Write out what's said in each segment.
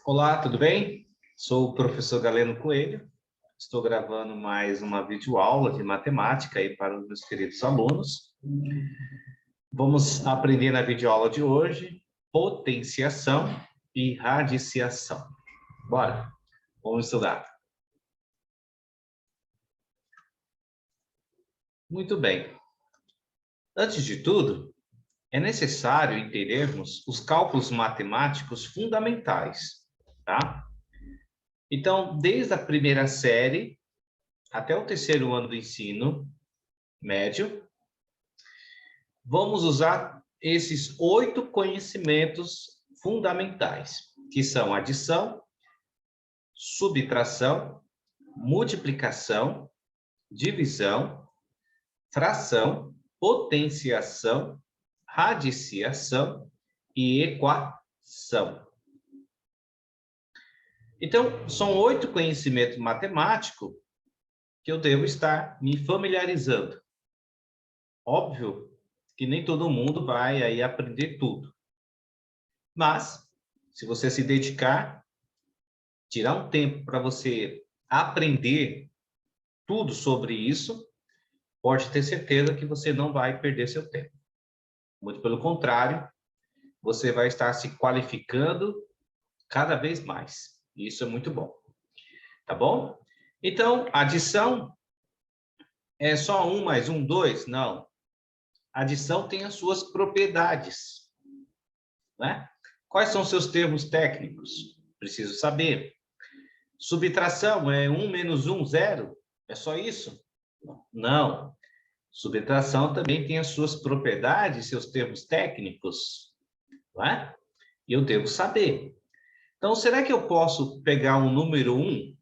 Olá, tudo bem? Sou o professor Galeno Coelho. Estou gravando mais uma videoaula de matemática aí para os meus queridos alunos. Vamos aprender na videoaula de hoje potenciação e radiciação. Bora, vamos estudar. Muito bem. Antes de tudo, é necessário entendermos os cálculos matemáticos fundamentais, tá? Então, desde a primeira série até o terceiro ano do ensino médio, vamos usar esses 8 conhecimentos fundamentais, que são adição, subtração, multiplicação, divisão, fração, potenciação, radiciação e equação. Então, são 8 conhecimentos matemáticos que eu devo estar me familiarizando. Óbvio que nem todo mundo vai aí aprender tudo. Mas, se você se dedicar, tirar um tempo para você aprender tudo sobre isso, pode ter certeza que você não vai perder seu tempo. Muito pelo contrário, você vai estar se qualificando cada vez mais. Isso é muito bom. Tá bom? Então, adição é só 1 mais 1, 2? Não. Adição tem as suas propriedades, né? Quais são seus termos técnicos? Preciso saber. Subtração é 1 menos 1, 0? É só isso? Não. Subtração também tem as suas propriedades, seus termos técnicos, não é? E eu devo saber. Então, será que eu posso pegar um número 1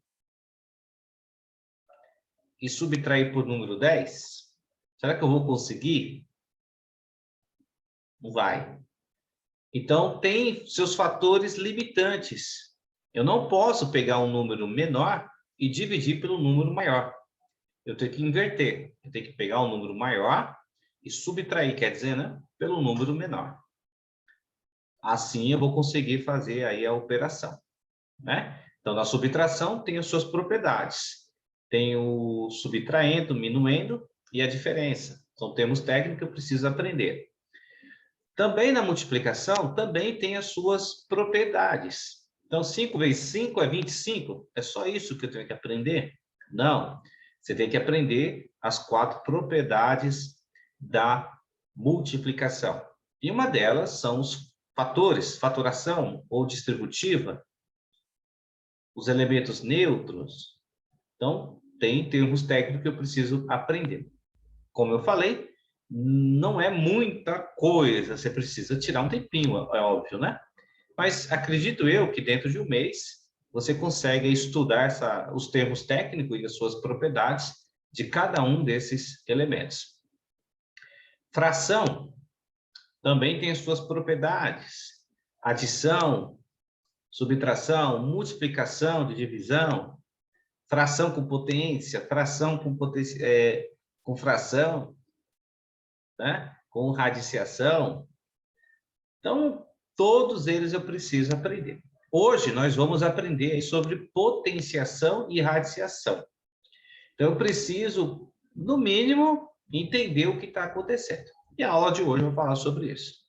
e subtrair por número 10? Será que eu vou conseguir? Não vai. Então, tem seus fatores limitantes. Eu não posso pegar um número menor e dividir pelo número maior. Eu tenho que inverter. Eu tenho que pegar um número maior e subtrair, quer dizer, né, pelo número menor. Assim, eu vou conseguir fazer aí a operação, né? Então, na subtração, tem as suas propriedades. Tem o subtraendo, minuendo e a diferença. São termos técnicos que eu preciso aprender. Também na multiplicação, também tem as suas propriedades. Então, 5 vezes 5 é 25? É só isso que eu tenho que aprender? Não. Você tem que aprender as 4 propriedades da multiplicação. E uma delas são os fatores, fatoração ou distributiva, os elementos neutros. Então, tem termos técnicos que eu preciso aprender. Como eu falei, não é muita coisa, você precisa tirar um tempinho, é óbvio, né? Mas acredito eu que dentro de um mês você consegue estudar os termos técnicos e as suas propriedades de cada um desses elementos. Fração também tem as suas propriedades. Adição, subtração, multiplicação de divisão, fração com potência, fração com fração, né? Com radiciação. Então, todos eles eu preciso aprender. Hoje, nós vamos aprender sobre potenciação e radiciação. Então, eu preciso, no mínimo, entender o que está acontecendo. E a aula de hoje eu vou falar sobre isso.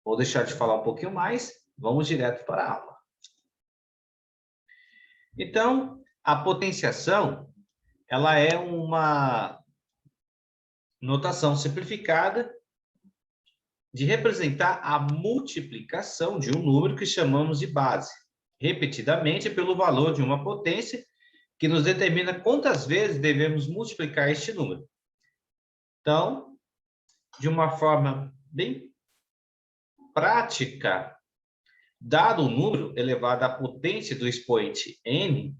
Vou deixar de falar um pouquinho mais, vamos direto para a aula. Então, a potenciação, ela é uma notação simplificada de representar a multiplicação de um número que chamamos de base, repetidamente pelo valor de uma potência que nos determina quantas vezes devemos multiplicar este número. Então, de uma forma bem prática, dado o número elevado à potência do expoente n,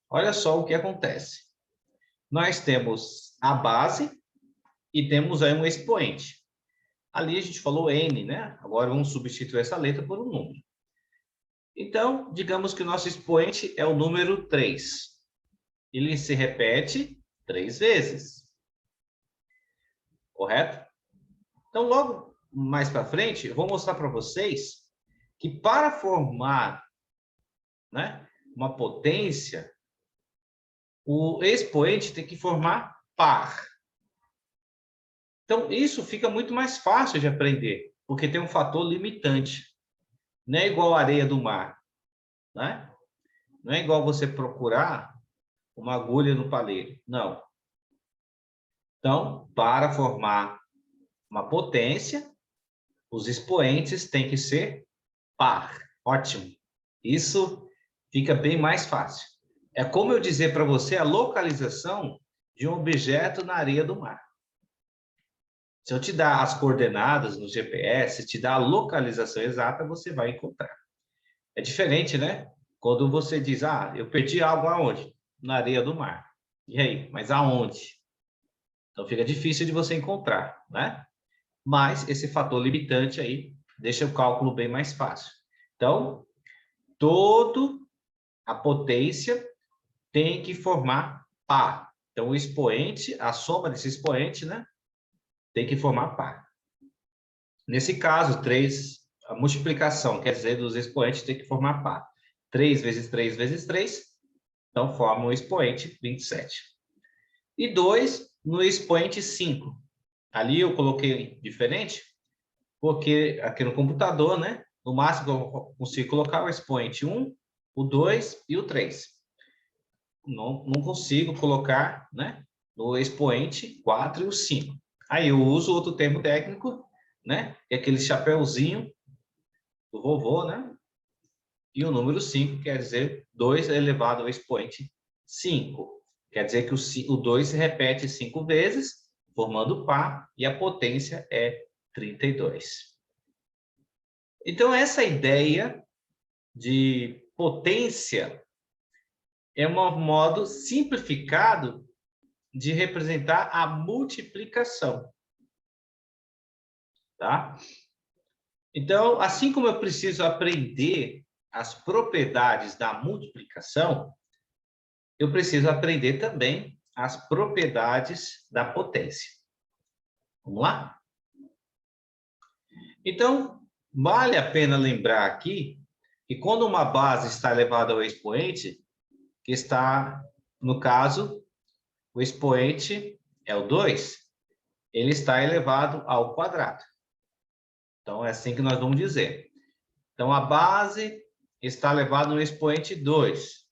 olha só o que acontece. Nós temos a base e temos aí um expoente. Ali a gente falou n, né? Agora vamos substituir essa letra por um número. Então, digamos que o nosso expoente é o número 3. Ele se repete 3 vezes. Correto? Então, logo mais para frente, eu vou mostrar para vocês que para formar, né, uma potência, o expoente tem que formar par. Então, isso fica muito mais fácil de aprender, porque tem um fator limitante. Não é igual a areia do mar, né? Não é igual você procurar uma agulha no palheiro. Não. Então, para formar uma potência, os expoentes têm que ser par. Ótimo. Isso fica bem mais fácil. É como eu dizer para você a localização de um objeto na areia do mar. Se eu te dar as coordenadas no GPS, te dar a localização exata, você vai encontrar. É diferente, né? Quando você diz, eu perdi algo aonde? Na areia do mar. E aí? Mas aonde? Então fica difícil de você encontrar, né? Mas esse fator limitante aí deixa o cálculo bem mais fácil. Então, toda a potência tem que formar par. Então, o expoente, a soma desse expoente, né, tem que formar par. Nesse caso, a multiplicação, quer dizer, dos expoentes tem que formar par. 3 vezes 3 vezes 3, então forma o expoente 27. E 2 no expoente 5. Ali eu coloquei diferente, porque aqui no computador, né, no máximo eu consigo colocar o expoente 1, o 2 e o 3. Não consigo colocar, né, no expoente 4 e o 5. Aí eu uso outro termo técnico, né, que é aquele chapéuzinho do vovô, né? E o número 5 quer dizer 2 elevado ao expoente 5. Quer dizer que o 2 se repete 5 vezes, formando par, e a potência é 32. Então, essa ideia de potência é um modo simplificado de representar a multiplicação. Tá? Então, assim como eu preciso aprender as propriedades da multiplicação, eu preciso aprender também as propriedades da potência. Vamos lá? Então, vale a pena lembrar aqui que quando uma base está elevada ao expoente, que está, no caso, o expoente é o 2, ele está elevado ao quadrado. Então, é assim que nós vamos dizer. Então, a base está elevada no expoente 2.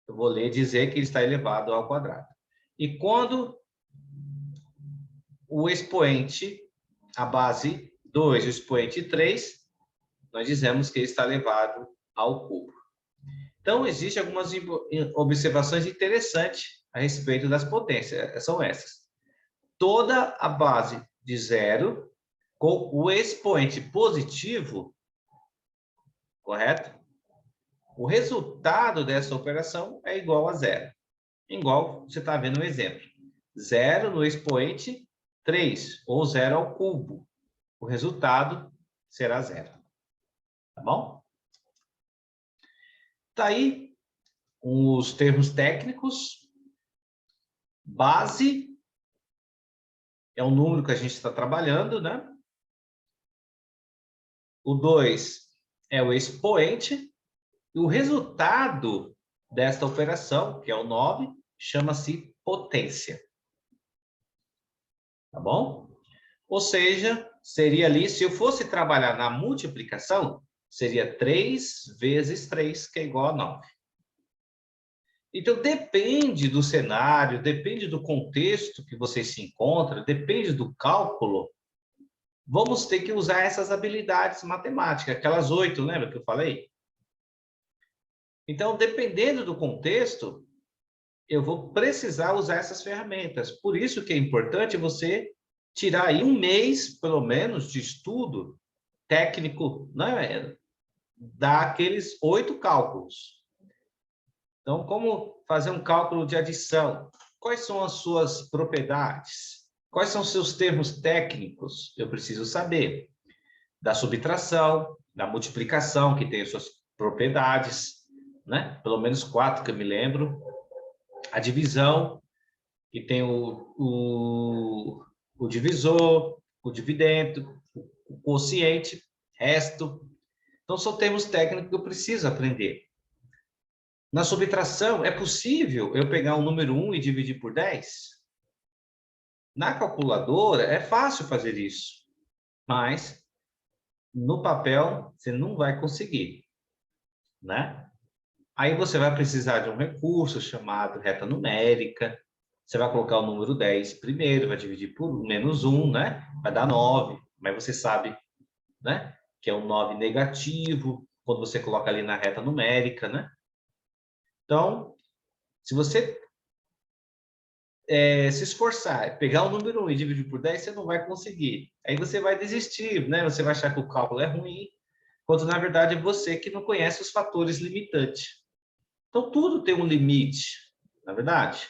Eu vou ler dizer que ele está elevado ao quadrado. E quando o expoente, a base 2, o expoente 3, nós dizemos que ele está elevado ao cubo. Então, existem algumas observações interessantes a respeito das potências. São essas. Toda a base de zero com o expoente positivo, correto? O resultado dessa operação é igual a zero. Igual você está vendo no exemplo. 0 no expoente 3, ou 0 ao cubo. O resultado será 0. Tá bom? Tá aí os termos técnicos. Base é o número que a gente está trabalhando, né? O 2 é o expoente. E o resultado desta operação, que é o 9, chama-se potência. Tá bom? Ou seja, seria ali, se eu fosse trabalhar na multiplicação, seria 3 vezes 3, que é igual a 9. Então, depende do cenário, depende do contexto que você se encontra, depende do cálculo, vamos ter que usar essas habilidades matemáticas, aquelas 8, lembra que eu falei? Então, dependendo do contexto, eu vou precisar usar essas ferramentas. Por isso que é importante você tirar aí um mês, pelo menos, de estudo técnico, né? Daqueles 8 cálculos. Então, como fazer um cálculo de adição? Quais são as suas propriedades? Quais são os seus termos técnicos? Eu preciso saber. Da subtração, da multiplicação, que tem as suas propriedades, né? Pelo menos 4 que eu me lembro. A divisão, que tem o divisor, o dividendo, o quociente, resto. Então, são termos técnicos que eu preciso aprender. Na subtração, é possível eu pegar o número 1 e dividir por 10? Na calculadora, é fácil fazer isso, mas no papel você não vai conseguir, né? Aí você vai precisar de um recurso chamado reta numérica. Você vai colocar o número 10 primeiro, vai dividir por menos 1, né? Vai dar 9, mas você sabe, né? Que é um 9 negativo, quando você coloca ali na reta numérica, né? Então, se você se esforçar, pegar o número 1 e dividir por 10, você não vai conseguir. Aí você vai desistir, né? Você vai achar que o cálculo é ruim, quando na verdade é você que não conhece os fatores limitantes. Então, tudo tem um limite, na verdade.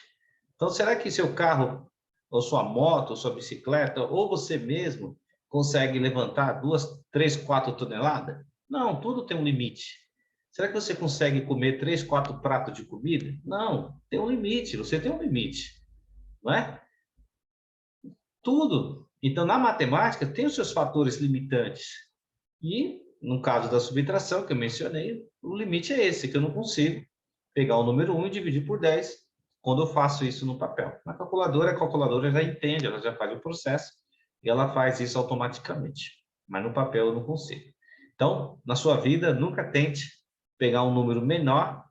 Então, será que seu carro, ou sua moto, ou sua bicicleta, ou você mesmo, consegue levantar 2, 3, 4 toneladas? Não, tudo tem um limite. Será que você consegue comer 3, 4 pratos de comida? Não, tem um limite, você tem um limite, não é? Tudo. Então, na matemática, tem os seus fatores limitantes. E, no caso da subtração, que eu mencionei, o limite é esse, que eu não consigo pegar o número 1 e dividir por 10 quando eu faço isso no papel. Na calculadora, a calculadora já entende, ela já faz o processo e ela faz isso automaticamente. Mas no papel eu não consigo. Então, na sua vida, nunca tente pegar um número menor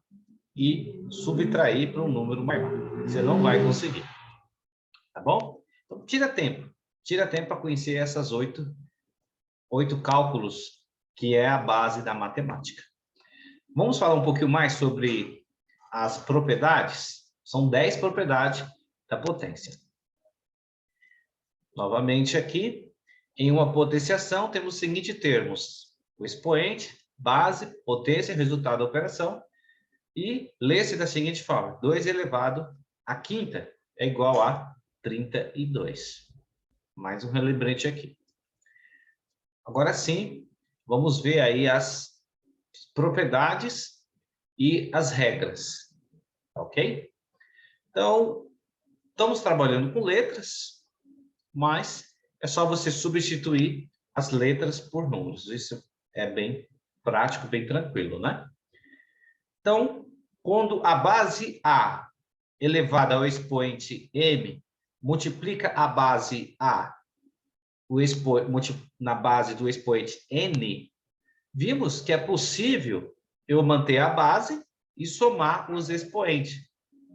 e subtrair para um número maior. Você não vai conseguir. Tá bom? Então, tira tempo. Tira tempo para conhecer essas oito cálculos, que é a base da matemática. Vamos falar um pouquinho mais sobre as propriedades? São 10 propriedades da potência. Novamente aqui, em uma potenciação, temos os seguintes termos: o expoente, base, potência, resultado da operação, e lê-se da seguinte forma: 2 elevado à quinta é igual a 32. Mais um relembrete aqui. Agora sim, vamos ver aí as propriedades e as regras, ok? Então, estamos trabalhando com letras, mas é só você substituir as letras por números. Isso é bem prático, bem tranquilo, né? Então, quando a base A elevada ao expoente m multiplica a base A na base do expoente n, vimos que é possível eu manter a base e somar os expoentes.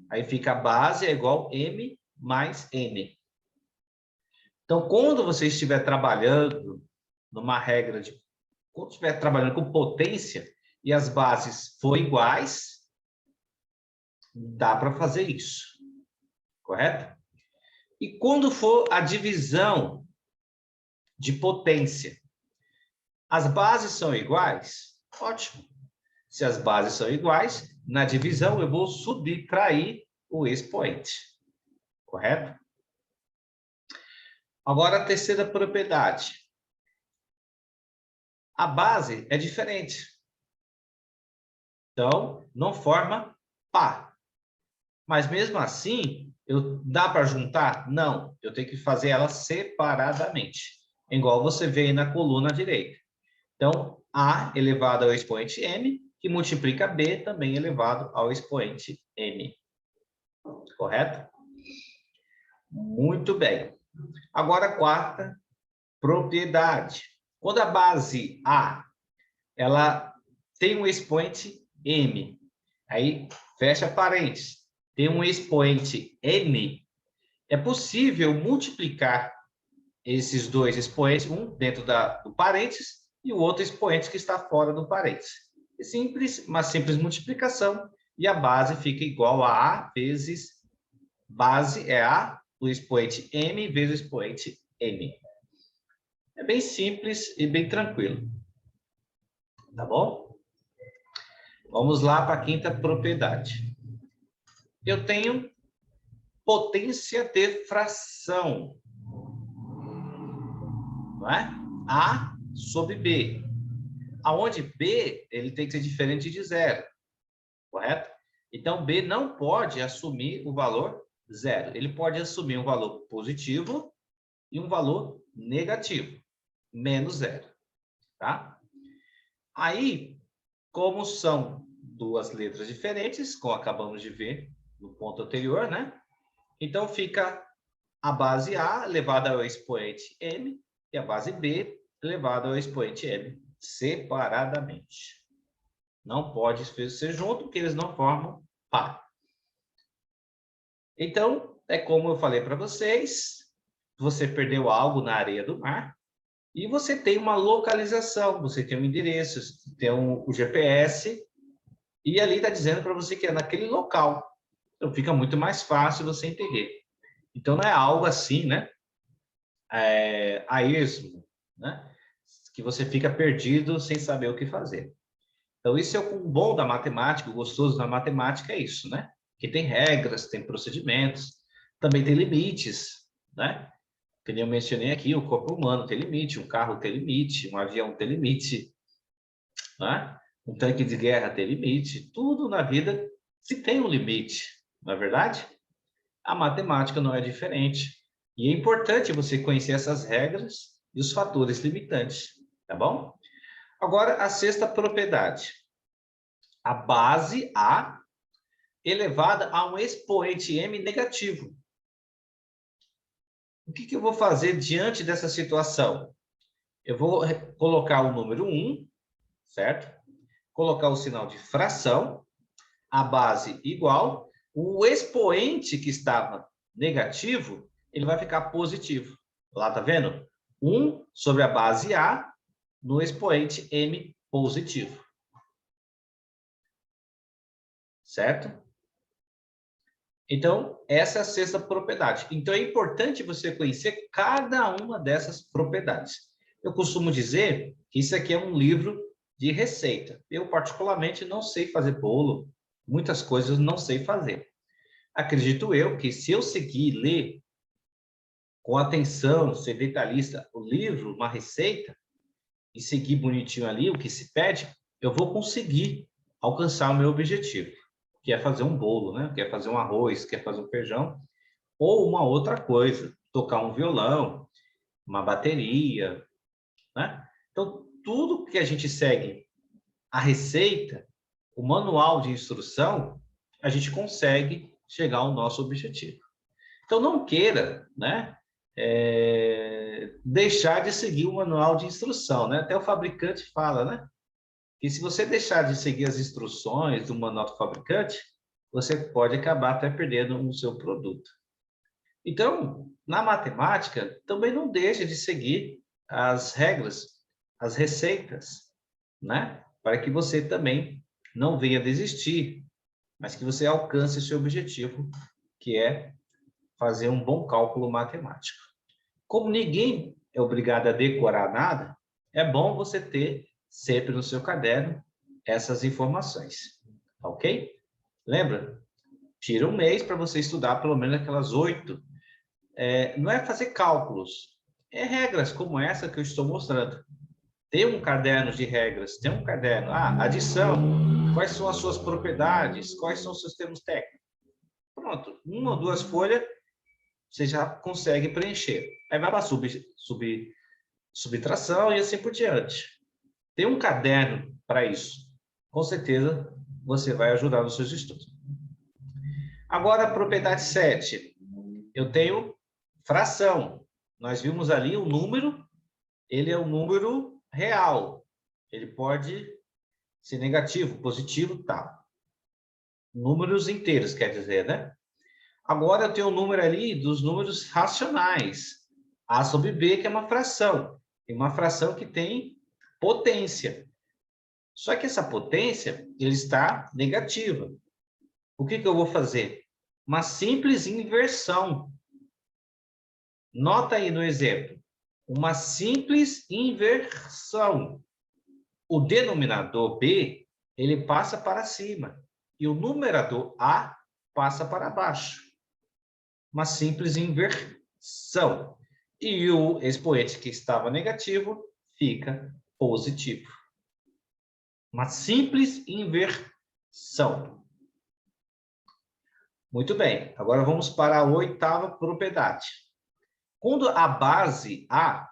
Aí fica a base é igual m mais n. Então, quando você estiver trabalhando numa regra de... Quando estiver trabalhando com potência e as bases forem iguais, dá para fazer isso. Correto? E quando for a divisão de potência, as bases são iguais? Ótimo. Se as bases são iguais, na divisão eu vou subtrair o expoente. Correto? Agora, a terceira propriedade. A base é diferente. Então, não forma par. Mas, mesmo assim, dá para juntar? Não. Eu tenho que fazer elas separadamente. Igual você vê aí na coluna direita. Então, A elevado ao expoente m, que multiplica B também elevado ao expoente m. Correto? Muito bem. Agora, a quarta propriedade. Quando a base A ela tem um expoente m, aí fecha parênteses, tem um expoente n, é possível multiplicar esses dois expoentes, um dentro do parênteses e o outro expoente que está fora do parênteses. É simples, uma simples multiplicação e a base fica igual a A vezes base é A, o expoente m vezes o expoente n. É bem simples e bem tranquilo. Tá bom? Vamos lá para a quinta propriedade. Eu tenho potência de fração. Não é? A sobre B. Aonde B ele tem que ser diferente de zero. Correto? Então, B não pode assumir o valor zero. Ele pode assumir um valor positivo e um valor negativo. Menos zero. Tá? Aí, como são duas letras diferentes, como acabamos de ver no ponto anterior, né? Então, fica a base A elevada ao expoente m e a base B elevada ao expoente m separadamente. Não pode ser junto, porque eles não formam par. Então, é como eu falei para vocês, você perdeu algo na areia do mar e você tem uma localização, você tem um endereço, tem o GPS e ali está dizendo para você que é naquele local. Então, fica muito mais fácil você entender. Então, não é algo assim, né? A esmo, né? Que você fica perdido sem saber o que fazer. Então, isso é o bom da matemática, o gostoso da matemática é isso, né? Que tem regras, tem procedimentos, também tem limites, né? Como eu mencionei aqui, o corpo humano tem limite, um carro tem limite, um avião tem limite, né? Um tanque de guerra tem limite, tudo na vida se tem um limite, não é verdade? A matemática não é diferente. E é importante você conhecer essas regras e os fatores limitantes, tá bom? Agora, a sexta propriedade. A base A elevada a um expoente m negativo. O que eu vou fazer diante dessa situação? Eu vou colocar o número 1, certo? Colocar o sinal de fração, a base igual, o expoente que estava negativo, ele vai ficar positivo. Lá, tá vendo? 1 sobre a base A no expoente m positivo. Certo? Então, essa é a sexta propriedade. Então, é importante você conhecer cada uma dessas propriedades. Eu costumo dizer que isso aqui é um livro de receita. Eu, particularmente, não sei fazer bolo, muitas coisas não sei fazer. Acredito eu que se eu seguir ler com atenção, ser detalhista, o livro, uma receita, e seguir bonitinho ali o que se pede, eu vou conseguir alcançar o meu objetivo, que é fazer um bolo, né? Que é fazer um arroz, que é fazer um feijão, ou uma outra coisa, tocar um violão, uma bateria, né? Então, tudo que a gente segue a receita, o manual de instrução, a gente consegue chegar ao nosso objetivo. Então, não queira, né? Deixar de seguir o manual de instrução, né? Até o fabricante fala, né? Que se você deixar de seguir as instruções do manual do fabricante, você pode acabar até perdendo o seu produto. Então, na matemática, também não deixe de seguir as regras, as receitas, né? Para que você também não venha desistir, mas que você alcance o seu objetivo, que é fazer um bom cálculo matemático. Como ninguém é obrigado a decorar nada, é bom você ter sempre no seu caderno essas informações, ok? Lembra? Tira um mês para você estudar pelo menos aquelas 8. Não é fazer cálculos, é regras como essa que eu estou mostrando. Tem um caderno de regras, tem um caderno. Adição, quais são as suas propriedades, quais são os seus termos técnicos. Pronto, uma ou duas folhas, você já consegue preencher. Aí vai para subtração e assim por diante. Tem um caderno para isso. Com certeza, você vai ajudar nos seus estudos. Agora, a propriedade 7. Eu tenho fração. Nós vimos ali o número, ele é um número real. Ele pode ser negativo, positivo, tal. Números inteiros, quer dizer, né? Agora eu tenho um número ali dos números racionais. A sobre B, que é uma fração. Tem uma fração que tem potência. Só que essa potência, ele está negativa. O que eu vou fazer? Uma simples inversão. Nota aí no exemplo. Uma simples inversão. O denominador B, ele passa para cima. E o numerador A passa para baixo. Uma simples inversão. E o expoente que estava negativo fica positivo. Uma simples inversão. Muito bem. Agora vamos para a 8ª propriedade. Quando a base A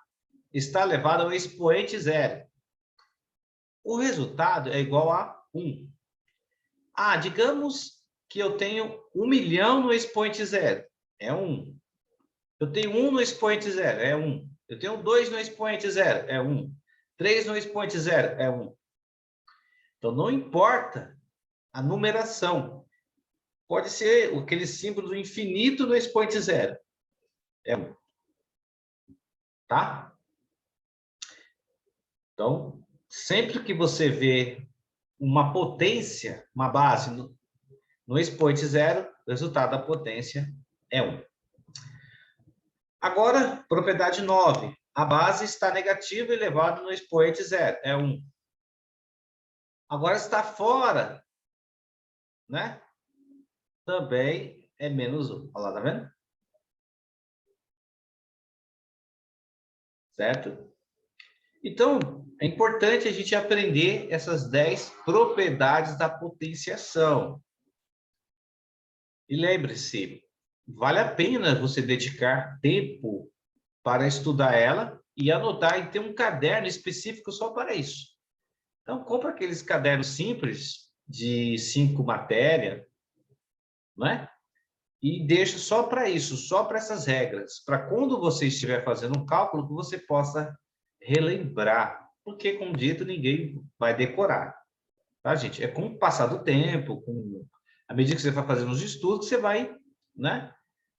está elevada ao expoente zero. o resultado é igual a 1. Ah, digamos que eu tenho 1 milhão no expoente zero, é 1. Eu tenho 1 no expoente zero, é 1. Eu tenho 2 no expoente zero, é 1. 3 no expoente zero, é 1. Então, não importa a numeração. Pode ser aquele símbolo do infinito no expoente zero, é 1. Tá? Então, sempre que você vê uma potência, uma base no expoente zero, o resultado da potência é 1. Agora, propriedade 9. A base está negativa elevado no expoente zero, é 1. Agora está fora, né? Também é menos 1. Olha lá, tá vendo? Certo? Então, é importante a gente aprender essas 10 propriedades da potenciação. E lembre-se, vale a pena você dedicar tempo para estudar ela e anotar e ter um caderno específico só para isso. Então, compra aqueles cadernos simples de 5 matérias, né? E deixa só para isso, só para essas regras, para quando você estiver fazendo um cálculo, que você possa relembrar, porque, como dito, ninguém vai decorar, tá, gente? É com o passar do tempo, à medida que você vai fazendo os estudos, você vai, né,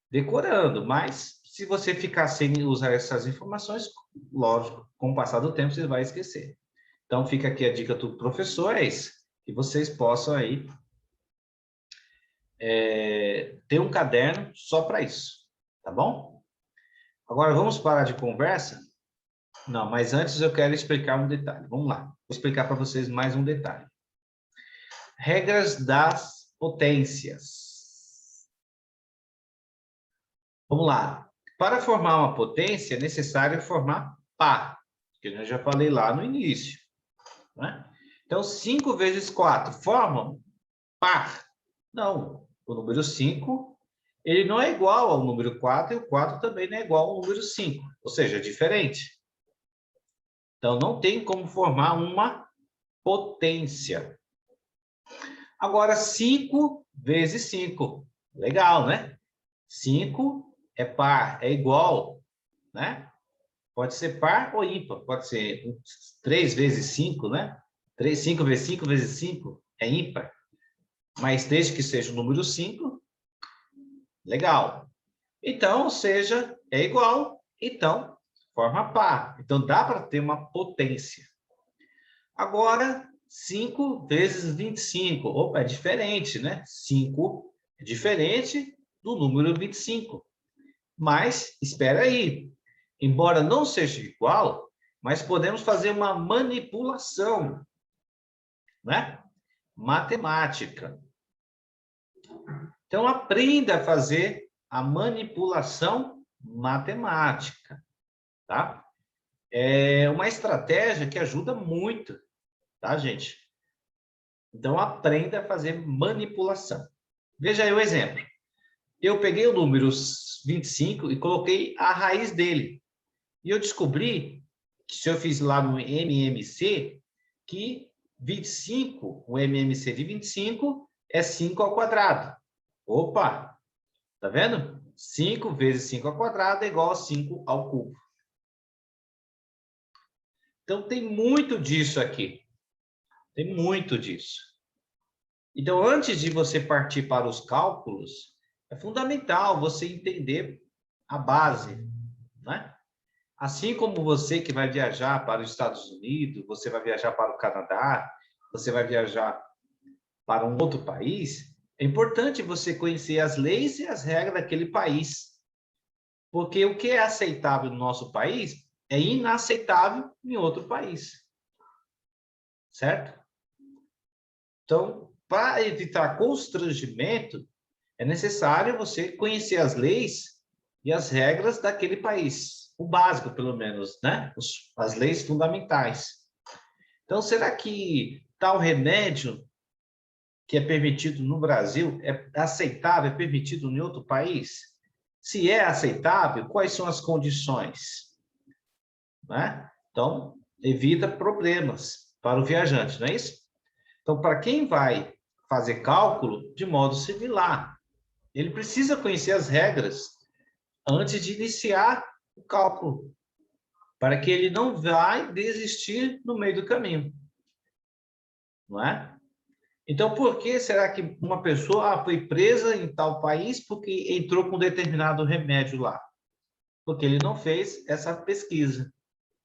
decorando, mas se você ficar sem usar essas informações, lógico, com o passar do tempo, você vai esquecer. Então, fica aqui a dica do professor, é isso, que vocês possam aí ter um caderno só para isso, tá bom? Agora, vamos parar de conversa? Não, mas antes eu quero explicar um detalhe. Vamos lá. Vou explicar para vocês mais um detalhe. Regras das potências. Vamos lá. Para formar uma potência, é necessário formar par, que eu já falei lá no início, né? Então, 5 vezes 4 formam par? Não. O número 5, ele não é igual ao número 4 e o 4 também não é igual ao número 5, ou seja, é diferente. Então, não tem como formar uma potência. Agora, 5 vezes 5. Legal, né? 5 é par, é igual, né? Pode ser par ou ímpar. Pode ser 3 vezes 5, né? 5 vezes 5 vezes 5 é ímpar. Mas desde que seja o número 5, legal. Então, ou seja, é igual, então forma par. Então, dá para ter uma potência. Agora, 5 vezes 25. Opa, é diferente, né? 5 é diferente do número 25. Mas, espera aí. Embora não seja igual, mas podemos fazer uma manipulação, né? Matemática. Então, aprenda a fazer a manipulação matemática, tá? É uma estratégia que ajuda muito, tá, gente? Então, aprenda a fazer manipulação. Veja aí o exemplo. Eu peguei o número 25 e coloquei a raiz dele. E eu descobri, que se eu fiz lá no MMC, que 25, o MMC de 25 é 5 ao quadrado. Opa! Tá vendo? 5 vezes 5 ao quadrado é igual a 5 ao cubo. Então, tem muito disso aqui. Tem muito disso. Então, antes de você partir para os cálculos, é fundamental você entender a base, né? Assim como você que vai viajar para os Estados Unidos, você vai viajar para o Canadá, você vai viajar para um outro país, é importante você conhecer as leis e as regras daquele país. Porque o que é aceitável no nosso país é inaceitável em outro país. Certo? Então, para evitar constrangimento, é necessário você conhecer as leis e as regras daquele país. O básico, pelo menos, né? As leis fundamentais. Então, será que tal remédio que é permitido no Brasil é aceitável, é permitido em outro país? Se é aceitável, quais são as condições? Né? Então, evita problemas para o viajante, não é isso? Então, para quem vai fazer cálculo, de modo similar, ele precisa conhecer as regras antes de iniciar o cálculo, para que ele não vai desistir no meio do caminho, não é? Então, por que será que uma pessoa foi presa em tal país porque entrou com determinado remédio lá? Porque ele não fez essa pesquisa.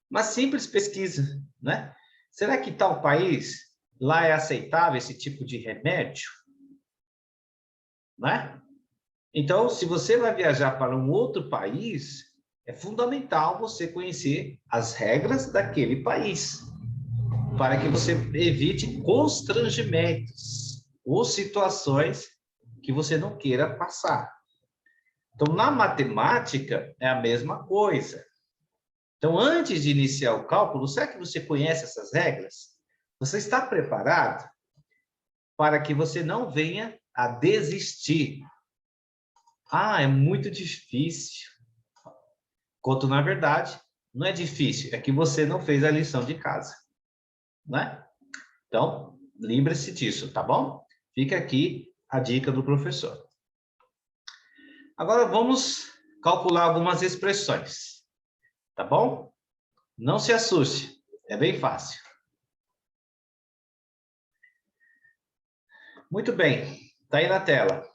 Uma simples pesquisa, né? Será que tal país lá é aceitável esse tipo de remédio? Né? Então, se você vai viajar para um outro país, é fundamental você conhecer as regras daquele país, para que você evite constrangimentos ou situações que você não queira passar. Então, na matemática, é a mesma coisa. Então, antes de iniciar o cálculo, será que você conhece essas regras? Você está preparado para que você não venha a desistir? Ah, é muito difícil. Quanto, na verdade, não é difícil, é que você não fez a lição de casa, né? Então, lembre-se disso, tá bom? Fica aqui a dica do professor. Agora, vamos calcular algumas expressões, tá bom? Não se assuste, é bem fácil. Muito bem, está aí na tela.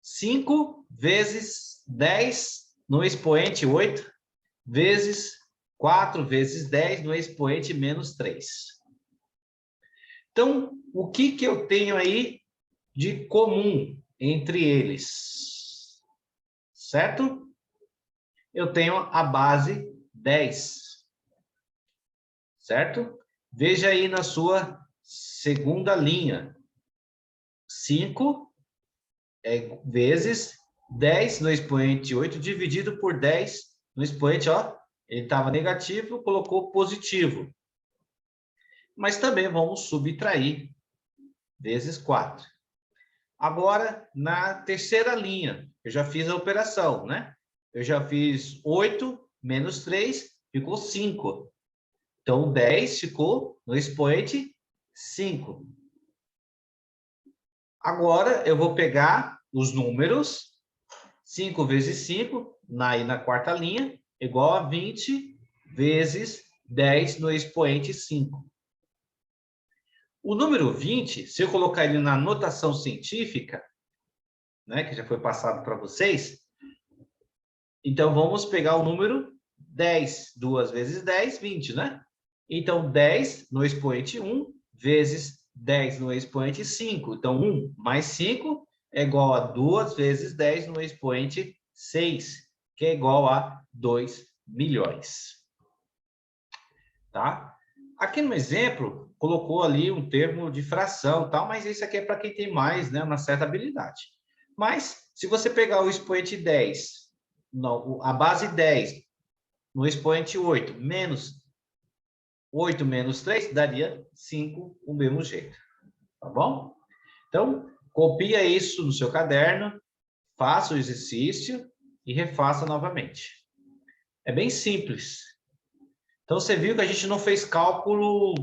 5 vezes 10 no expoente 8, vezes 4 vezes 10 no expoente menos 3. Então, o que eu tenho aí de comum entre eles? Certo? Eu tenho a base 10. Certo? Veja aí na sua segunda linha. 5 vezes 10 no expoente 8 dividido por 10 no expoente, ó, ele estava negativo, colocou positivo. Mas também vamos subtrair vezes 4. Agora, na terceira linha, eu já fiz a operação, né? Eu já fiz 8 menos 3, ficou 5. Então, 10 ficou no expoente 5. Agora, eu vou pegar os números, 5 vezes 5, na quarta linha, igual a 20 vezes 10 no expoente 5. O número 20, se eu colocar ele na notação científica, né, que já foi passado para vocês, então vamos pegar o número 10. 2 vezes 10, 20, né? Então, 10 no expoente 1 vezes 10 no expoente 5. Então, 1 mais 5 é igual a 2 vezes 10 no expoente 6, que é igual a 2 milhões. Tá? Aqui no exemplo, colocou ali um termo de fração, tal, mas isso aqui é para quem tem mais, né, uma certa habilidade. Mas, se você pegar o expoente 10, não, a base 10, no expoente 8, menos 8 menos 3, daria 5, o mesmo jeito. Tá bom? Então, copia isso no seu caderno, faça o exercício e refaça novamente. É bem simples. Então, você viu que a gente não fez cálculo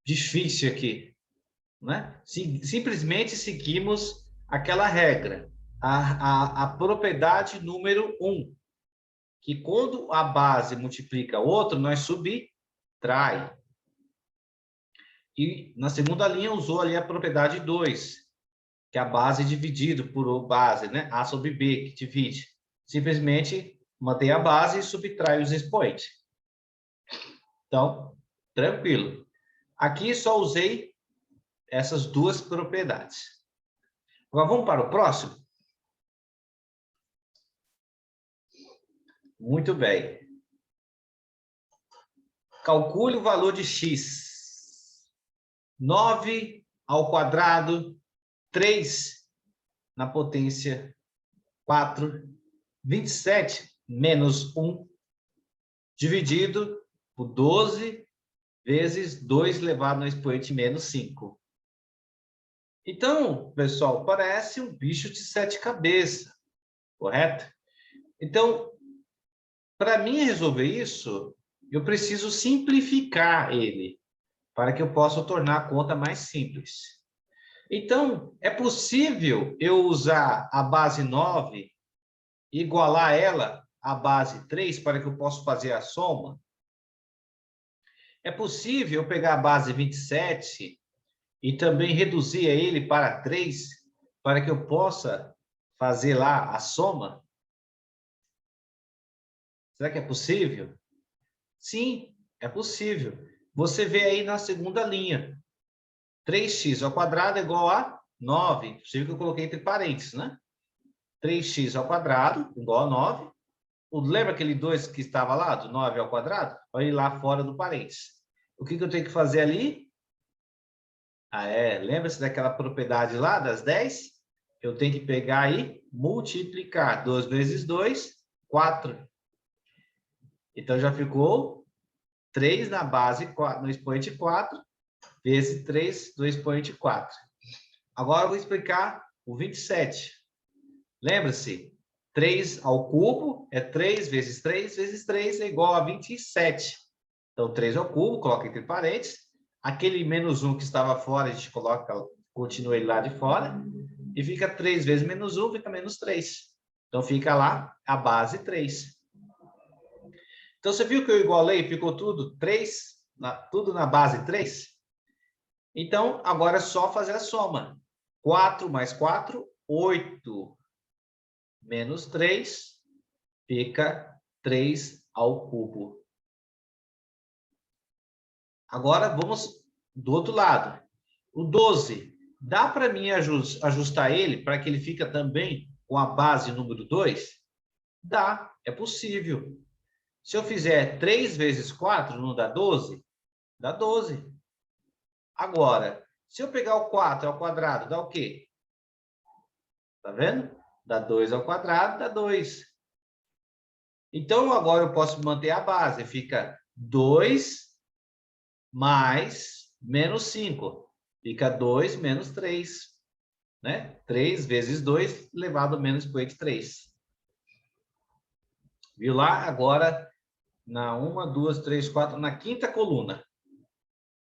difícil aqui, né? Simplesmente seguimos aquela regra, a propriedade número 1, que quando a base multiplica outro, nós subtrai. E na segunda linha usou ali a propriedade 2, que é a base dividido por base, né? A sobre B, que divide. Simplesmente mantém a base e subtrai os expoentes. Então, tranquilo. Aqui só usei essas duas propriedades. Agora vamos para o próximo? Muito bem. Calcule o valor de x. 9 ao quadrado, 3 na potência 4, 27 menos 1, dividido por 12 vezes 2 elevado no expoente menos 5. Então, pessoal, parece um bicho de 7 cabeças, correto? Então, para mim resolver isso, eu preciso simplificar ele, para que eu possa tornar a conta mais simples. Então, é possível eu usar a base 9, igualar ela à base 3, para que eu possa fazer a soma? É possível eu pegar a base 27 e também reduzir ele para 3, para que eu possa fazer lá a soma? Será que é possível? Sim, é possível. Você vê aí na segunda linha. 3x ao quadrado é igual a 9. Inclusive que eu coloquei entre parênteses, né? 3x ao quadrado igual a 9. Lembra aquele 2 que estava lá, do 9 ao quadrado? Olha ele lá fora do parênteses. O que eu tenho que fazer ali? Lembra-se daquela propriedade lá, das 10? Eu tenho que pegar e multiplicar. 2 vezes 2, 4. Então, já ficou 3 na base, no expoente 4, vezes 3 do expoente 4. Agora, eu vou explicar o 27. Lembra-se? 3 ao cubo é 3 vezes 3 vezes 3 é igual a 27. Então, 3 ao cubo, coloca entre parênteses. Aquele menos 1 que estava fora, a gente coloca, continua ele lá de fora. E fica 3 vezes menos 1, fica menos 3. Então, fica lá a base 3. Então, você viu que eu igualei, ficou tudo 3, tudo na base 3? Então, agora é só fazer a soma. 4 mais 4, 8. Menos 3, fica 3 ao cubo. Agora, vamos do outro lado. O 12, dá para mim ajustar ele para que ele fique também com a base número 2? Dá, é possível. Se eu fizer 3 vezes 4, não dá 12? Dá 12. Agora, se eu pegar o 4 ao quadrado, dá o quê? Tá vendo? Dá 2 ao quadrado, dá 2. Então, agora eu posso manter a base. Fica 2 mais menos 5. Fica 2 menos 3. Né? 3 vezes 2 elevado a menos expoente 3. Viu lá? Agora, na 1, 2, 3, 4, na quinta coluna.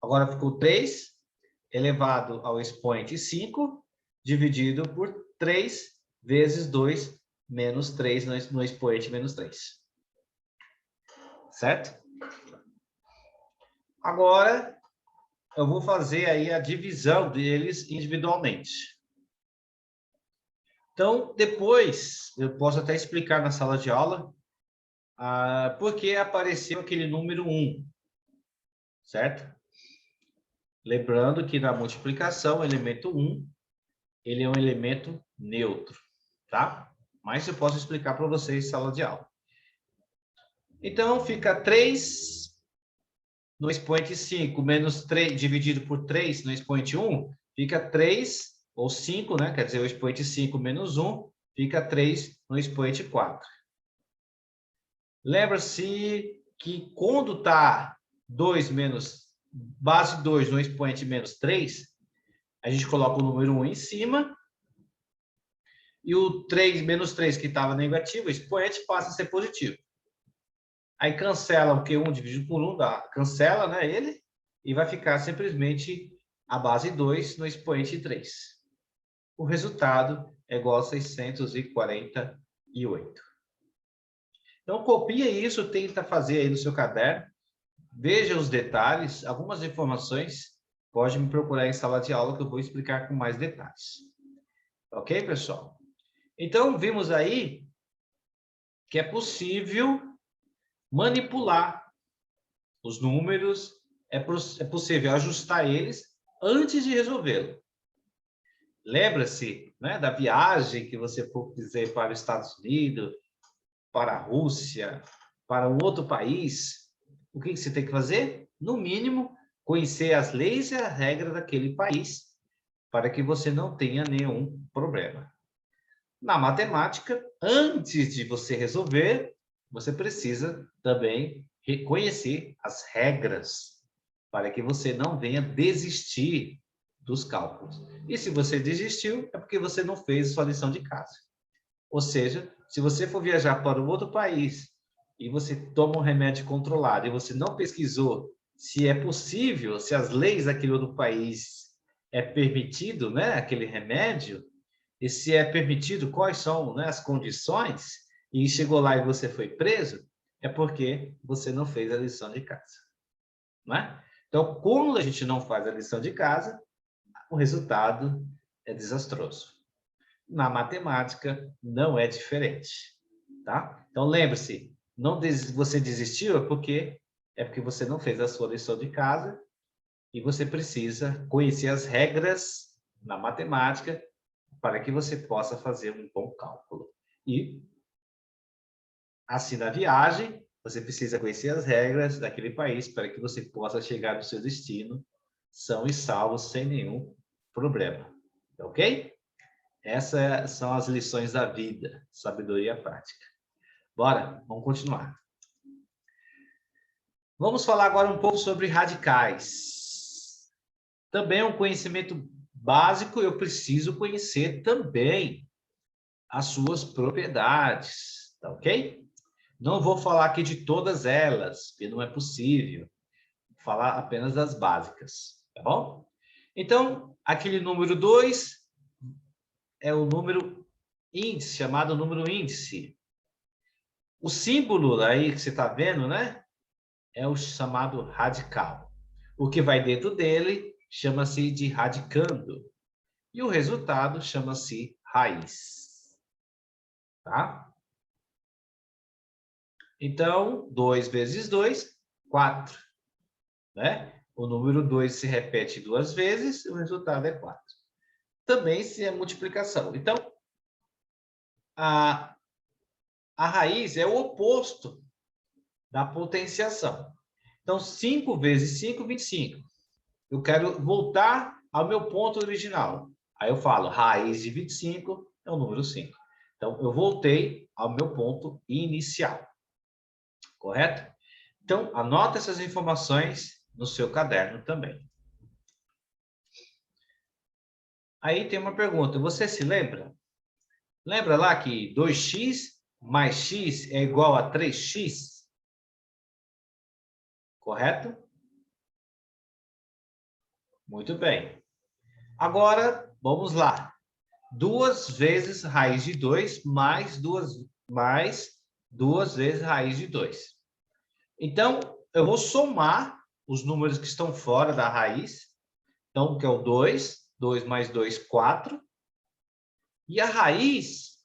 Agora ficou 3 elevado ao expoente 5, dividido por 3 vezes 2 menos 3 no expoente menos 3. Certo? Agora, eu vou fazer aí a divisão deles individualmente. Então, depois, eu posso até explicar na sala de aula por que apareceu aquele número 1, certo? Lembrando que na multiplicação, o elemento 1, ele é um elemento neutro, tá? Mas eu posso explicar para vocês em sala de aula. Então, fica 3 no expoente 5 menos 3 dividido por 3 no expoente 1, fica 3, ou 5, né? Quer dizer, o expoente 5 menos 1, fica 3 no expoente 4. Lembra-se que quando está 2 menos base 2 no expoente menos 3, a gente coloca o número 1 em cima, e o 3 menos 3 que estava negativo, o expoente passa a ser positivo. Aí cancela o Q1 dividido por 1, cancela, né, ele, e vai ficar simplesmente a base 2 no expoente 3. O resultado é igual a 648. Então, copia isso, tenta fazer aí no seu caderno, veja os detalhes, algumas informações, pode me procurar em sala de aula que eu vou explicar com mais detalhes. Ok, pessoal? Então, vimos aí que é possível manipular os números, é possível ajustar eles antes de resolvê-lo. Lembra-se, né, da viagem que você for fazer para os Estados Unidos, para a Rússia, para um outro país, o que você tem que fazer? No mínimo, conhecer as leis e as regras daquele país, para que você não tenha nenhum problema. Na matemática, antes de você resolver, você precisa também reconhecer as regras, para que você não venha desistir dos cálculos. E se você desistiu, é porque você não fez a sua lição de casa. Ou seja, se você for viajar para um outro país e você toma um remédio controlado, e você não pesquisou se é possível, se as leis daquele outro país é permitido, né, aquele remédio, e se é permitido, quais são, né, as condições, e chegou lá e você foi preso, é porque você não fez a lição de casa. Não é? Então, quando a gente não faz a lição de casa, o resultado é desastroso. Na matemática, não é diferente. Tá? Então, lembre-se, você desistiu é porque você não fez a sua lição de casa e você precisa conhecer as regras na matemática para que você possa fazer um bom cálculo. E, assim, na viagem, você precisa conhecer as regras daquele país para que você possa chegar no seu destino são e salvos sem nenhum problema. Ok? Essas são as lições da vida, sabedoria prática. Bora, vamos continuar. Vamos falar agora um pouco sobre radicais. Também é um conhecimento básico, eu preciso conhecer também as suas propriedades, tá ok? Não vou falar aqui de todas elas, porque não é possível. Vou falar apenas das básicas, tá bom? Então, aquele número 2 é o número índice, chamado número índice. O símbolo aí que você está vendo, né? É o chamado radical. O que vai dentro dele chama-se de radicando. E o resultado chama-se raiz. Tá? Então, 2 vezes 2, 4. Né? O número 2 se repete 2 vezes, o resultado é 4. Também se é multiplicação. Então, a raiz é o oposto da potenciação. Então, 5 vezes 5, 25. Eu quero voltar ao meu ponto original. Aí eu falo, raiz de 25 é o número 5. Então, eu voltei ao meu ponto inicial. Correto? Então, anota essas informações no seu caderno também. Aí tem uma pergunta, você se lembra? Lembra lá que 2x mais x é igual a 3x? Correto? Muito bem. Agora, vamos lá. 2 vezes raiz de 2 mais 2 vezes raiz de 2. Então, eu vou somar os números que estão fora da raiz. Então, que é o 2. 2 mais 2, 4. E a raiz,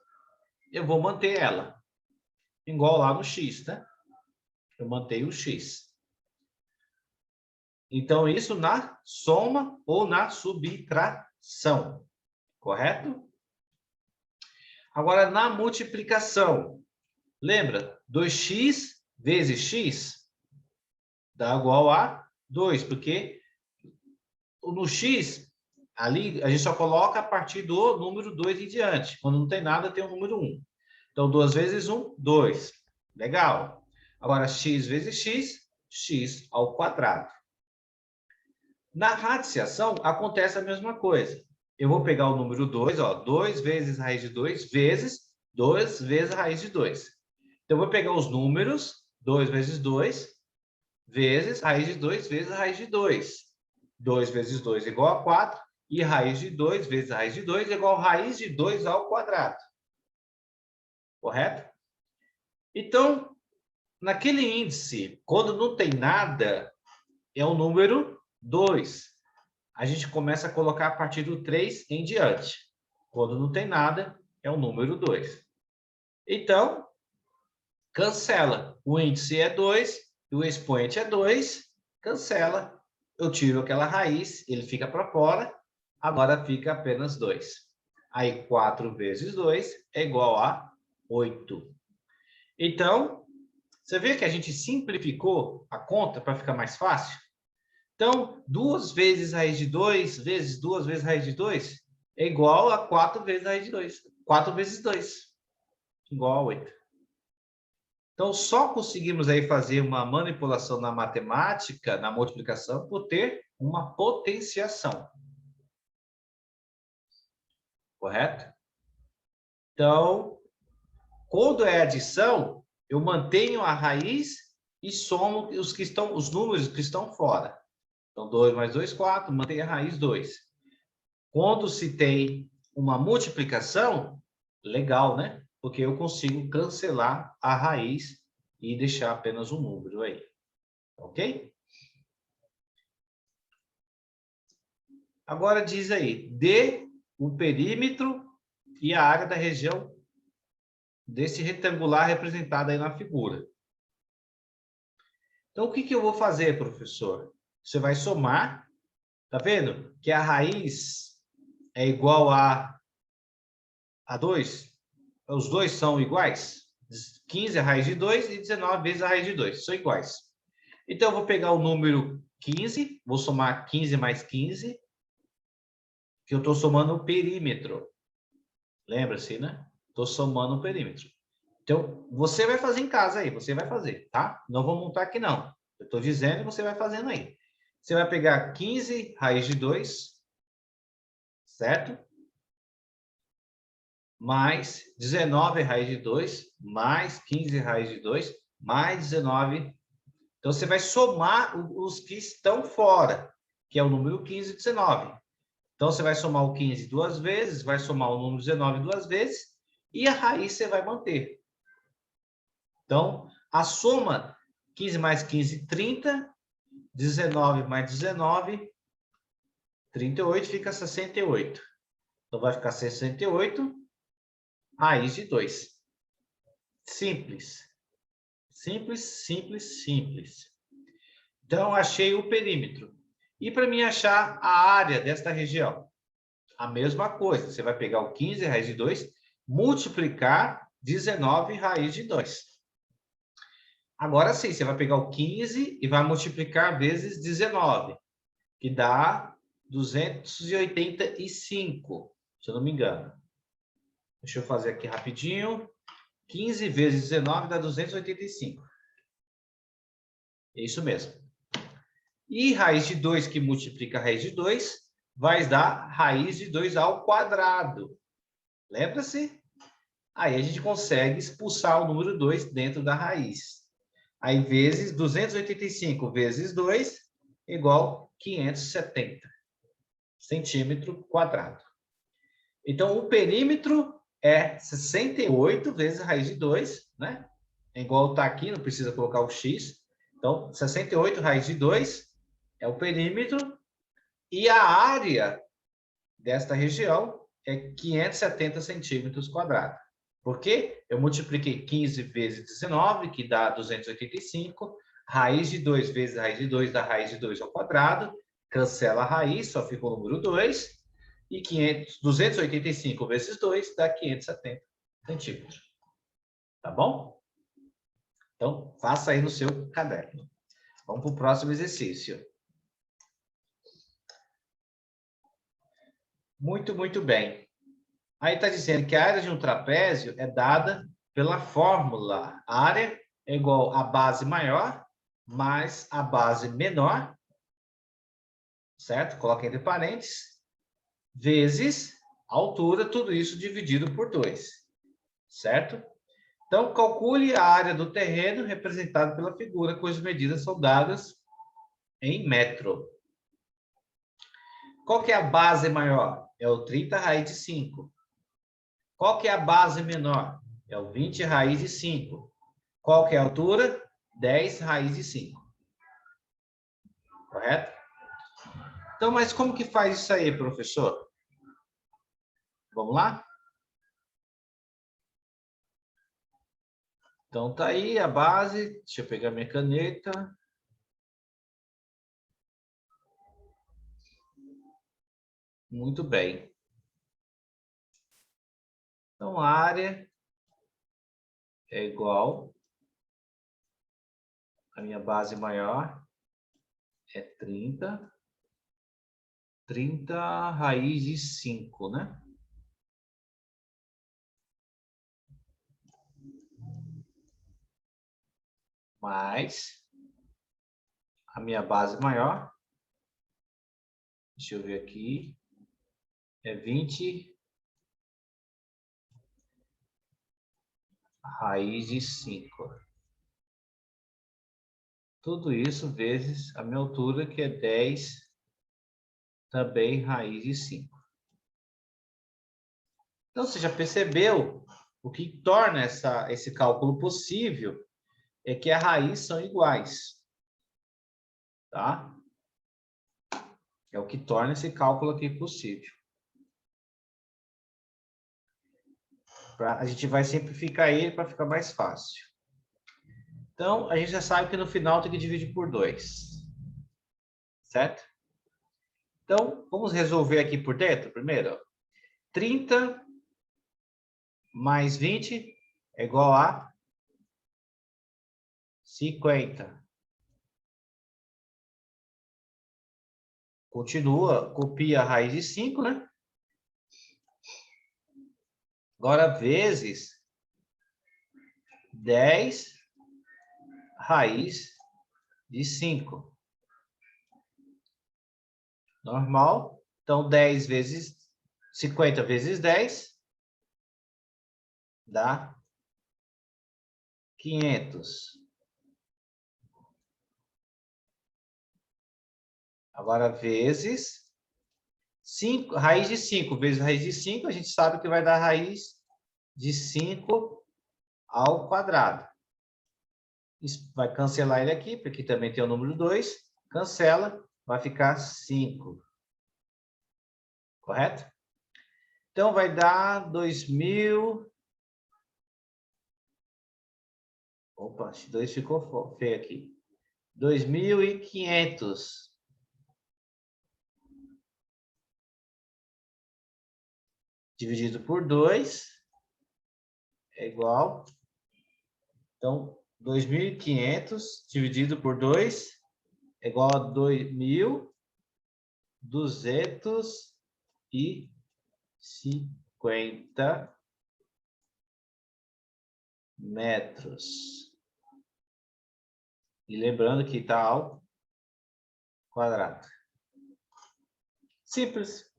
eu vou manter ela. Igual lá no x, né? Eu mantenho o x. Então, isso na soma ou na subtração. Correto? Agora, na multiplicação. Lembra? 2x vezes x dá igual a 2, porque no x, ali, a gente só coloca a partir do número 2 em diante. Quando não tem nada, tem o número 1. Então, 2 vezes 1, 2. Legal. Agora, x vezes x, x ao quadrado. Na radiciação, acontece a mesma coisa. Eu vou pegar o número 2, ó, 2 vezes raiz de 2, vezes 2 vezes raiz de 2. Então, eu vou pegar os números, 2 vezes 2, vezes raiz de 2, vezes raiz de 2. 2 vezes 2 é igual a 4, e raiz de 2 vezes raiz de 2 é igual a raiz de 2 ao quadrado. Correto? Então, naquele índice, quando não tem nada, é o número 2. A gente começa a colocar a partir do 3 em diante. Quando não tem nada, é o número 2. Então, cancela. O índice é 2, o expoente é 2, cancela. Eu tiro aquela raiz, ele fica para fora, agora fica apenas 2. Aí, 4 vezes 2 é igual a 8. Então, você vê que a gente simplificou a conta para ficar mais fácil? Então, 2 vezes raiz de 2 vezes 2 vezes raiz de 2 é igual a 4 vezes raiz de 2. 4 vezes 2 igual a 8. Então, só conseguimos aí fazer uma manipulação na matemática, na multiplicação, por ter uma potenciação. Correto? Então, quando é adição, eu mantenho a raiz e somo os números que estão fora. Então, 2 mais 2, 4, mantenho a raiz 2. Quando se tem uma multiplicação, legal, né? Porque eu consigo cancelar a raiz e deixar apenas um número aí. Ok? Agora diz aí, dê o perímetro e a área da região desse retangular representado aí na figura. Então, o que eu vou fazer, professor? Você vai somar, tá vendo? Que a raiz é igual a 2. Os dois são iguais. 15 é a raiz de 2 e 19 vezes a raiz de 2. São iguais. Então, eu vou pegar o número 15, vou somar 15 mais 15, que eu estou somando o perímetro. Lembra-se, né? Estou somando o perímetro. Então, você vai fazer em casa aí, você vai fazer, tá? Não vou montar aqui, não. Eu estou dizendo e você vai fazendo aí. Você vai pegar 15 raiz de 2, certo? Mais 19 raiz de 2, mais 15 raiz de 2, mais 19. Então, você vai somar os que estão fora, que é o número 15 e 19. Então, você vai somar o 15 duas vezes, vai somar o número 19 duas vezes, e a raiz você vai manter. Então, a soma 15 mais 15, 30. 19 mais 19, 38, fica 68. Então, vai ficar 68 raiz de 2. Simples. Simples, simples, simples. Então, achei o perímetro. E para mim achar a área desta região? A mesma coisa. Você vai pegar o 15 raiz de 2, multiplicar 19 raiz de 2. Agora sim, você vai pegar o 15 e vai multiplicar vezes 19, que dá 285, se eu não me engano. Deixa eu fazer aqui rapidinho. 15 vezes 19 dá 285. É isso mesmo. E raiz de 2 que multiplica a raiz de 2 vai dar raiz de 2 ao quadrado. Lembra-se? Aí a gente consegue expulsar o número 2 dentro da raiz. Aí, vezes 285 vezes 2 igual 570 centímetro quadrado. Então, o perímetro é 68 vezes a raiz de 2, né? É igual está aqui, não precisa colocar o x. Então, 68 raiz de 2 é o perímetro. E a área desta região é 570 centímetros quadrados. Por quê? Eu multipliquei 15 vezes 19, que dá 285. Raiz de 2 vezes a raiz de 2 dá raiz de 2 ao quadrado. Cancela a raiz, só fica o número 2. E 285 vezes 2 dá 570 centímetros. Tá bom? Então, faça aí no seu caderno. Vamos para o próximo exercício. Muito, muito bem. Aí está dizendo que a área de um trapézio é dada pela fórmula. A área é igual à base maior mais a base menor, certo? Coloca entre parênteses, vezes a altura, tudo isso dividido por 2, certo? Então, calcule a área do terreno representada pela figura, cujas medidas são dadas em metro. Qual que é a base maior? É o 30 raiz de 5. Qual que é a base menor? É o 20 raiz de 5. Qual que é a altura? 10 raiz de 5. Correto? Então, mas como que faz isso aí, professor? Vamos lá? Então, tá aí a base. Deixa eu pegar minha caneta. Muito bem. Então, a área é igual. A minha base maior é 30. 30 raiz de 5, né? Mais a minha base maior. Deixa eu ver aqui. É 20 raiz de 5. Tudo isso vezes a minha altura, que é 10, também raiz de 5. Então, você já percebeu o que torna esse cálculo possível é que as raízes são iguais. Tá? É o que torna esse cálculo aqui possível. A gente vai simplificar ele para ficar mais fácil. Então, a gente já sabe que no final tem que dividir por 2. Certo? Então, vamos resolver aqui por dentro primeiro. 30 mais 20 é igual a 50. Continua, copia a raiz de 5, né? Agora, vezes 10 raiz de 5. Normal. Então, 10 vezes 50 vezes 10 dá 500. Agora, vezes 5, raiz de 5 vezes raiz de 5, a gente sabe que vai dar raiz de 5 ao quadrado. Isso vai cancelar ele aqui, porque também tem o número 2. Cancela, vai ficar 5. Correto? Então, vai dar 2.000... Opa, esse 2 ficou feio aqui. 2.500. Dividido por 2 é igual. Então, 2.500 dividido por 2 é igual a 2.250 metros. E lembrando que está ao quadrado. Simples.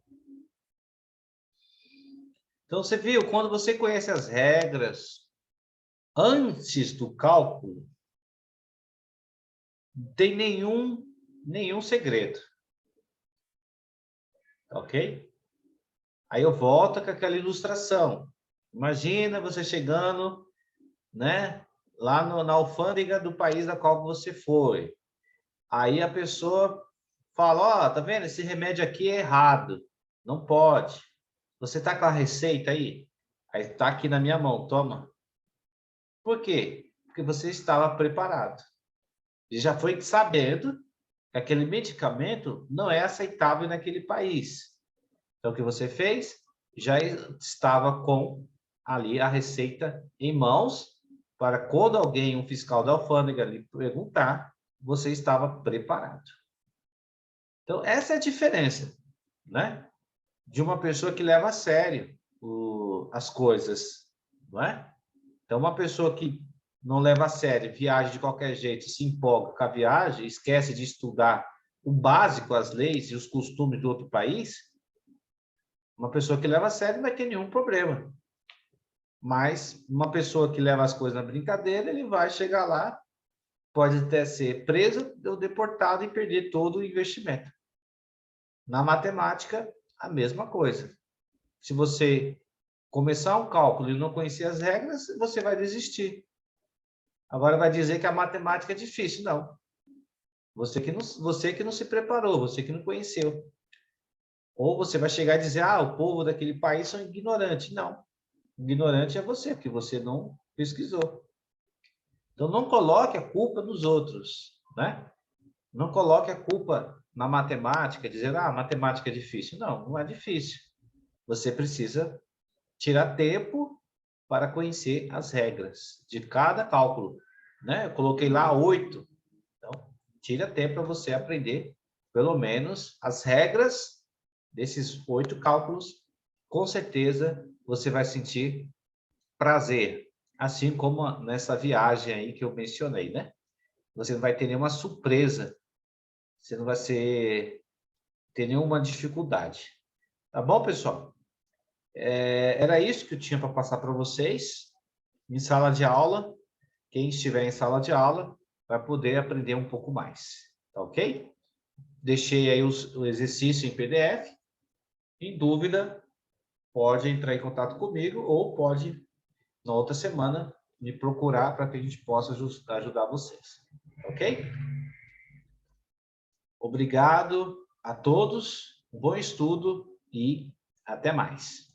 Então, você viu, quando você conhece as regras antes do cálculo, não tem nenhum segredo. Ok? Aí eu volto com aquela ilustração. Imagina você chegando, né, lá na alfândega do país da qual você foi. Aí a pessoa fala, ó, tá vendo? Esse remédio aqui é errado. Não pode. Você tá com a receita aí? Aí tá aqui na minha mão, toma. Por quê? Porque você estava preparado. E já foi sabendo que aquele medicamento não é aceitável naquele país. Então, o que você fez? Já estava com ali a receita em mãos, para quando alguém, um fiscal da alfândega, lhe perguntar, você estava preparado. Então, essa é a diferença, né? De uma pessoa que leva a sério as coisas, não é? Então, uma pessoa que não leva a sério, viaja de qualquer jeito, se empolga com a viagem, esquece de estudar o básico, as leis e os costumes do outro país, uma pessoa que leva a sério não vai ter nenhum problema. Mas uma pessoa que leva as coisas na brincadeira, ele vai chegar lá, pode até ser preso ou deportado e perder todo o investimento. Na matemática, a mesma coisa. Se você começar um cálculo e não conhecer as regras, você vai desistir. Agora vai dizer que a matemática é difícil. Não. Você que não se preparou, você que não conheceu. Ou você vai chegar e dizer, ah, o povo daquele país são ignorantes. Não. Ignorante é você, porque você não pesquisou. Então, não coloque a culpa nos outros, né? Não coloque a culpa na matemática, dizer, ah, matemática é difícil. Não, não é difícil. Você precisa tirar tempo para conhecer as regras de cada cálculo, né? Eu coloquei lá 8. Então, tira tempo para você aprender, pelo menos, as regras desses 8 cálculos. Com certeza, você vai sentir prazer, assim como nessa viagem aí que eu mencionei, né? Você não vai ter nenhuma surpresa, você não vai ter nenhuma dificuldade. Tá bom, pessoal? Era isso que eu tinha para passar para vocês. em sala de aula, quem estiver em sala de aula vai poder aprender um pouco mais, tá ok? Deixei aí o exercício em PDF. Em dúvida, pode entrar em contato comigo ou pode, na outra semana, me procurar para que a gente possa ajudar vocês, ok? Obrigado a todos, um bom estudo e até mais.